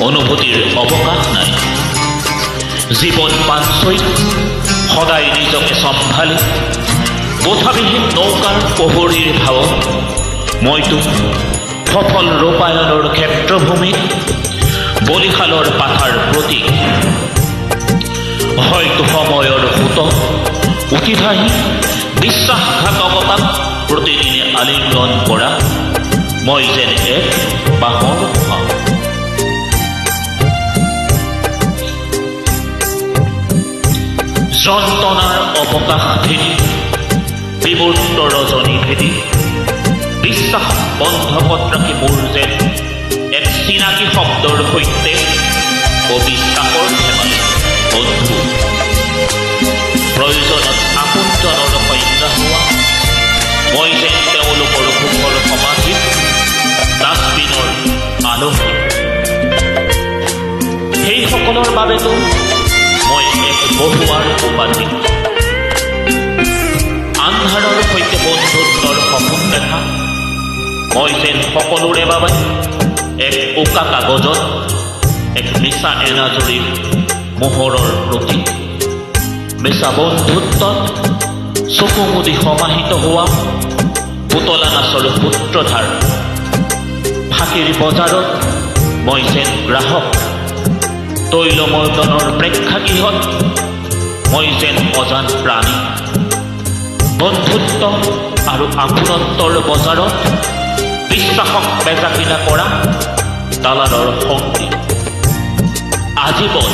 অনুভূতিৰ অৱকাশ নাই। জীৱন পাঞ্চৈত সদায় নিজকে চম্ভালি বোঠাবিহীন নৌকাৰ পোহৰীৰ ভাৱত মইতো সফল ৰূপায়ণৰ ক্ষেত্ৰভূমিত বলিশালৰ পাঠাৰ প্ৰতীক। হয়তো সময়ৰ সোঁত উঠি ভাহি বিশ্বাসঘাতকতাক প্ৰতিদিনে আলিংগন কৰা মই যেন এক বাঁহৰ ভাও। যন্ত্ৰণাৰ অৱকাশ ভেদি বিমূৰ্ত ৰজনী ভেদি বিশ্বাস বন্ধকত ৰাখি মোৰ যেন এক চিনাকি শব্দৰ সৈতে অবিশ্বাসৰ ধেমালি বন্ধু। প্ৰয়োজনত আপোনজনৰ সংজ্ঞা হোৱা মই যেন তেওঁলোকৰ সুখৰ সমাধিত ডাষ্টবিনৰ আলহী। সেইসকলৰ বাবেতো মই এক বহুৱাৰ উপাধি। আন্ধাৰৰ সৈতে বন্ধুত্বৰ সপোন দেখা মই যেন সকলোৰে বাবে এক উকা কাগজত এক মিছা এনাজৰীৰ মোহৰৰ প্ৰতীক। মিছা বন্ধুত্বত চকু মুদি সমাহিত হোৱা পুতলা নাচৰ সূত্ৰধাৰ। ফাঁকিৰ বজাৰত মই যেন গ্ৰাহক। তৈলমৰ্দনৰ প্ৰেক্ষাগৃহত মই যেন অজান প্ৰাণী। বন্ধুত্ব আৰু আপোনত্বৰ বজাৰত বিশ্বাসক বেচা কিনা কৰা দালালৰ সংগী। আজীৱন